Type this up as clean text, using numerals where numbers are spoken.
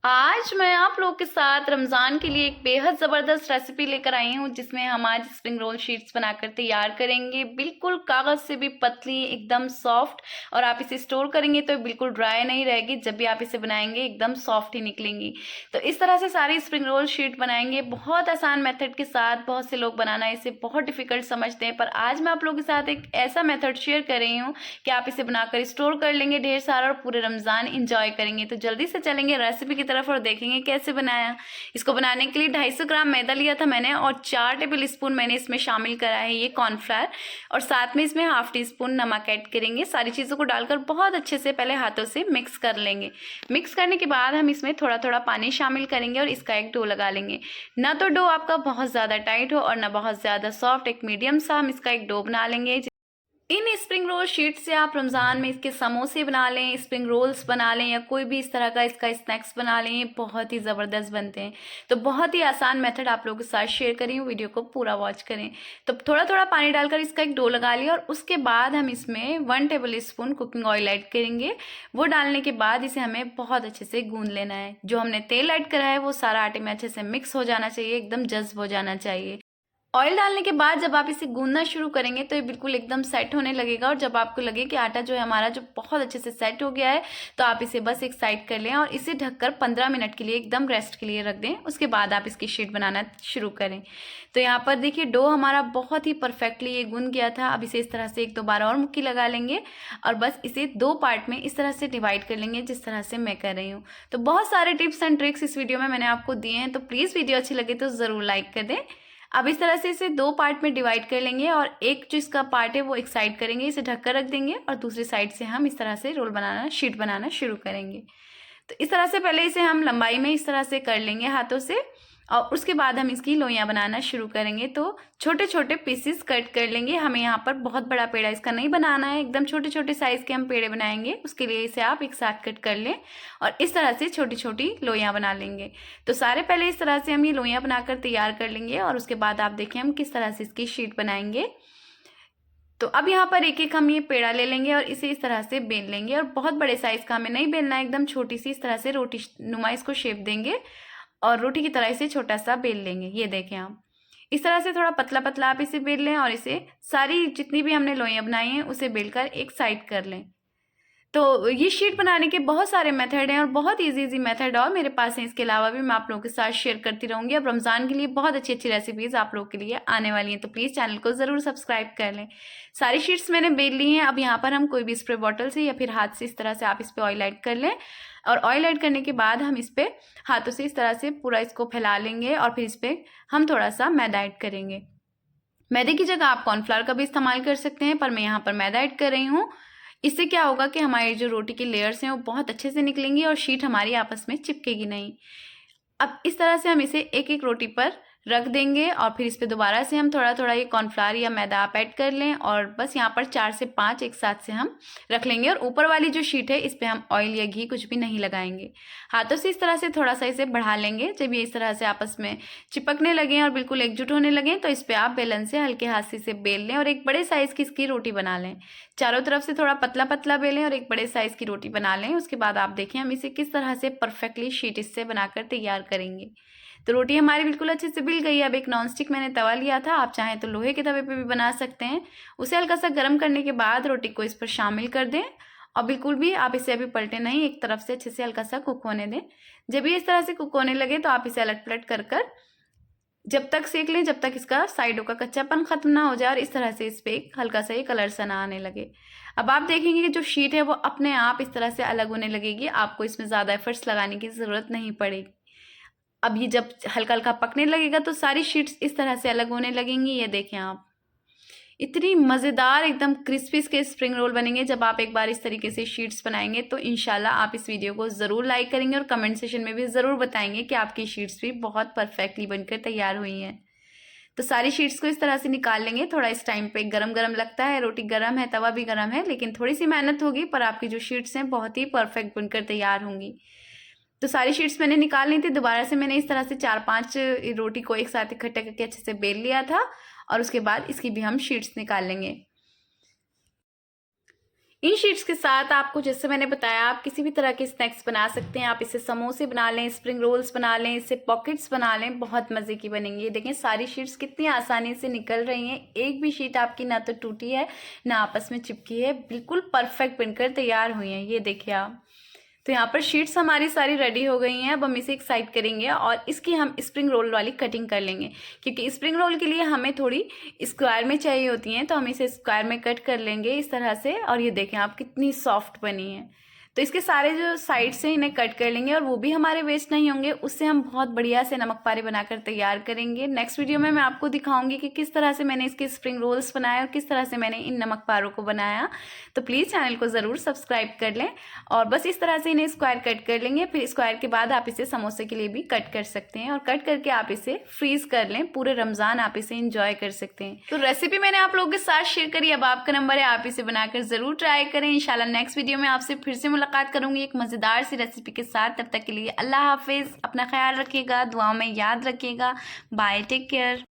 आज मैं आप लोग के साथ रमज़ान के लिए एक बेहद ज़बरदस्त रेसिपी लेकर आई हूँ, जिसमें हम आज स्प्रिंग रोल शीट्स बनाकर तैयार करेंगे। बिल्कुल कागज़ से भी पतली, एकदम सॉफ्ट, और आप इसे स्टोर करेंगे तो बिल्कुल ड्राई नहीं रहेगी। जब भी आप इसे बनाएंगे एकदम सॉफ्ट ही निकलेंगी। तो इस तरह से सारी स्प्रिंग रोल शीट बनाएंगे बहुत आसान मेथड के साथ। बहुत से लोग बनाना इसे बहुत डिफ़िकल्ट समझते हैं, पर आज मैं आप लोगों के साथ एक ऐसा मेथड शेयर कर रही हूँ कि आप इसे बनाकर स्टोर कर लेंगे ढेर सारा और पूरे रमज़ान इंजॉय करेंगे। तो जल्दी से चलेंगे रेसिपी की तरफ और देखेंगे कैसे बनाया। इसको बनाने के लिए 250 ग्राम मैदा लिया था मैंने, और 4 टेबल स्पून मैंने इसमें शामिल करा है ये कॉर्नफ्लावर, और साथ में इसमें हाफ टी स्पून नमक ऐड करेंगे। सारी चीज़ों को डालकर बहुत अच्छे से पहले हाथों से मिक्स कर लेंगे। मिक्स करने के बाद हम इसमें थोड़ा थोड़ा पानी शामिल करेंगे और इसका एक डो लगा लेंगे। ना तो डो आपका बहुत ज़्यादा टाइट हो और ना बहुत ज़्यादा सॉफ्ट, एक मीडियम सा हम इसका एक डो बना लेंगे। इन स्प्रिंग रोल शीट से आप रमज़ान में इसके समोसे बना लें, स्प्रिंग रोल्स बना लें, या कोई भी इस तरह का इसका स्नैक्स बना लें, ये बहुत ही ज़बरदस्त बनते हैं। तो बहुत ही आसान मेथड आप लोगों के साथ शेयर करी हूँ, वीडियो को पूरा वॉच करें। तो थोड़ा थोड़ा पानी डालकर इसका एक डो लगा लिया, और उसके बाद हम इसमें 1 table spoon cooking oil add करेंगे। वो डालने के बाद इसे हमें बहुत अच्छे से गूंद लेना है। जो हमने तेल ऐड करा है वो सारा आटे में अच्छे से मिक्स हो जाना चाहिए, एकदम जज्ब हो जाना चाहिए। ऑयल डालने के बाद जब आप इसे गूंदना शुरू करेंगे तो ये बिल्कुल एकदम सेट होने लगेगा, और जब आपको लगे कि आटा जो है हमारा जो बहुत अच्छे से सेट हो गया है, तो आप इसे बस एक साइड कर लें और इसे ढककर 15 मिनट के लिए एकदम रेस्ट के लिए रख दें। उसके बाद आप इसकी शीट बनाना शुरू करें। तो यहाँ पर देखिए डो हमारा बहुत ही परफेक्टली ये गूंद गया था। अब इसे इस तरह से एक दो बार और मुक्की लगा लेंगे, और बस इसे 2 पार्ट में इस तरह से डिवाइड कर लेंगे, जिस तरह से मैं कर रही हूँ। तो बहुत सारे टिप्स एंड ट्रिक्स इस वीडियो में मैंने आपको दिए हैं, तो प्लीज़ वीडियो अच्छी लगे तो ज़रूर लाइक कर दें। अब इस तरह से इसे 2 पार्ट में डिवाइड कर लेंगे, और एक जो इसका पार्ट है वो एक साइड करेंगे, इसे ढककर रख देंगे, और दूसरी साइड से हम इस तरह से रोल बनाना, शीट बनाना शुरू करेंगे। तो इस तरह से पहले इसे हम लंबाई में इस तरह से कर लेंगे हाथों से, और उसके बाद हम इसकी लोइयाँ बनाना शुरू करेंगे। तो छोटे छोटे पीसेस कट कर लेंगे। हमें यहाँ पर बहुत बड़ा पेड़ा इसका नहीं बनाना है, एकदम छोटे छोटे साइज़ के हम पेड़े बनाएंगे। उसके लिए इसे आप एक साथ कट कर लें और इस तरह से छोटी छोटी लोइयाँ बना लेंगे। तो सारे पहले इस तरह से हम ये लोइयाँ बनाकर तैयार कर लेंगे, और उसके बाद आप देखें हम किस तरह से इसकी शीट बनाएंगे। तो अब यहाँ पर एक एक हम ये पेड़ा ले लेंगे और इसे इस तरह से बेल लेंगे, और बहुत बड़े साइज़ का हमें नहीं बेलना है, एकदम छोटी सी इस तरह से रोटी नुमा इसको शेप देंगे, और रोटी की तरह इसे छोटा सा बेल लेंगे। ये देखें आप इस तरह से थोड़ा पतला पतला आप इसे बेल लें, और इसे सारी जितनी भी हमने लोइयाँ बनाई हैं उसे बेलकर एक साइड कर लें। तो ये शीट बनाने के बहुत सारे मेथड हैं, और बहुत इजी मेथड और मेरे पास हैं। इसके अलावा भी मैं आप लोगों के साथ शेयर करती रहूँगी। अब रमज़ान के लिए बहुत अच्छी अच्छी रेसिपीज़ आप लोगों के लिए आने वाली हैं, तो प्लीज़ चैनल को ज़रूर सब्सक्राइब कर लें। सारी शीट्स मैंने बेल ली हैं। अब यहाँ पर हम कोई भी स्प्रे बॉटल से या फिर हाथ से इस तरह से आप इस पर ऑयल ऐड कर लें, और ऑयल ऐड करने के बाद हम इस पर हाथों से इस तरह से पूरा इसको फैला लेंगे, और फिर इस पर हम थोड़ा सा मैदा ऐड करेंगे। मैदे की जगह आप कॉर्नफ्लावर का भी इस्तेमाल कर सकते हैं, पर मैं यहाँ पर मैदा ऐड कर रही हूँ। इससे क्या होगा कि हमारी जो रोटी की लेयर्स हैं वो बहुत अच्छे से निकलेंगी, और शीट हमारी आपस में चिपकेगी नहीं। अब इस तरह से हम इसे एक एक रोटी पर रख देंगे, और फिर इस पर दोबारा से हम थोड़ा थोड़ा ये कॉर्नफ्लावर या मैदा आप ऐड कर लें, और बस यहाँ पर 4 से 5 एक साथ से हम रख लेंगे। और ऊपर वाली जो शीट है इस पर हम ऑयल या घी कुछ भी नहीं लगाएंगे। हाथों से इस तरह से थोड़ा सा इसे बढ़ा लेंगे। जब ये इस तरह से आपस में चिपकने लगें और बिल्कुल एकजुट होने लगें, तो इस पर आप बेलन से हल्के हाथ से इसे बेल लें और एक बड़े साइज़ की इसकी रोटी बना लें। चारों तरफ से थोड़ा पतला पतला बेलें और एक बड़े साइज़ की रोटी बना लें। उसके बाद आप देखें हम इसे किस तरह से परफेक्टली शीट इससे बनाकर तैयार करेंगे। तो रोटी हमारी बिल्कुल अच्छे से बिल गई है। अब एक नॉन स्टिक मैंने तवा लिया था, आप चाहें तो लोहे के तवे पे भी बना सकते हैं। उसे हल्का सा गर्म करने के बाद रोटी को इस पर शामिल कर दें, और बिल्कुल भी आप इसे अभी पलटें नहीं, एक तरफ से अच्छे से हल्का सा कुक होने दें। जब ये इस तरह से कुक होने लगे तो आप इसे अलट पलट कर कर जब तक सेक लें जब तक इसका साइडों का कच्चापन खत्म ना हो जाए, और इस तरह से इस पर एक हल्का सा ये कलर सा ना आने लगे। अब आप देखेंगे कि जो शीट है वो अपने आप इस तरह से अलग होने लगेगी, आपको इसमें ज़्यादा एफर्ट्स लगाने की ज़रूरत नहीं पड़ेगी। अब ये जब हल्का हल्का पकने लगेगा तो सारी शीट्स इस तरह से अलग होने लगेंगी। ये देखें आप, इतनी मज़ेदार एकदम क्रिस्पी के स्प्रिंग रोल बनेंगे। जब आप एक बार इस तरीके से शीट्स बनाएंगे तो इंशाल्लाह आप इस वीडियो को ज़रूर लाइक करेंगे, और कमेंट सेशन में भी ज़रूर बताएंगे कि आपकी शीट्स भी बहुत परफेक्टली बनकर तैयार हुई हैं। तो सारी शीट्स को इस तरह से निकाल लेंगे। थोड़ा इस टाइम पे गरम गरम लगता है, रोटी गरम है, तवा भी गरम है, लेकिन थोड़ी सी मेहनत होगी, पर आपकी जो शीट्स हैं बहुत ही परफेक्ट बनकर तैयार होंगी। तो सारी शीट्स मैंने निकाल ली थी। दोबारा से मैंने इस तरह से 4-5 रोटी को एक साथ इकट्ठा करके अच्छे से बेल लिया था, और उसके बाद इसकी भी हम शीट्स निकाल लेंगे। इन शीट्स के साथ आपको जैसे मैंने बताया आप किसी भी तरह के स्नैक्स बना सकते हैं। आप इससे समोसे बना लें, स्प्रिंग रोल्स बना लें, इससे पॉकेट्स बना लें, बहुत मज़े की बनेंगी। देखें सारी शीट्स कितनी आसानी से निकल रही हैं, एक भी शीट आपकी ना तो टूटी है ना आपस में चिपकी है, बिल्कुल परफेक्ट बनकर तैयार हुई हैं। ये देखिए आप, तो यहाँ पर शीट्स हमारी सारी रेडी हो गई हैं। अब हम इसे एक साइड करेंगे और इसकी हम स्प्रिंग रोल वाली कटिंग कर लेंगे, क्योंकि स्प्रिंग रोल के लिए हमें थोड़ी स्क्वायर में चाहिए होती हैं, तो हम इसे स्क्वायर में कट कर लेंगे इस तरह से। और ये देखें आप कितनी सॉफ्ट बनी है। तो इसके सारे जो साइड से इन्हें कट कर लेंगे और वो भी हमारे वेस्ट नहीं होंगे, उससे हम बहुत बढ़िया से नमक पारे बनाकर तैयार करेंगे। नेक्स्ट वीडियो में मैं आपको दिखाऊंगी कि किस तरह से मैंने इसके स्प्रिंग रोल्स बनाए और किस तरह से मैंने इन नमक पारों को बनाया। तो प्लीज़ चैनल को ज़रूर सब्सक्राइब कर लें और बस इस तरह से इन्हें स्क्वायर कट कर लेंगे। फिर स्क्वायर के बाद आप इसे समोसे के लिए भी कट कर सकते हैं और कट करके आप इसे फ्रीज कर लें। पूरे रमज़ान आप इसे इंजॉय कर सकते हैं। तो रेसिपी मैंने आप लोगों के साथ शेयर करी, अब आपका नंबर है, आप इसे बनाकर ज़रूर ट्राई करें। इंशाल्लाह नेक्स्ट वीडियो में आपसे फिर से मुलाकात करूंगी एक मज़ेदार सी रेसिपी के साथ। तब तक के लिए अल्लाह हाफिज़, अपना ख्याल रखिएगा, दुआओं में याद रखिएगा। Bye, take care.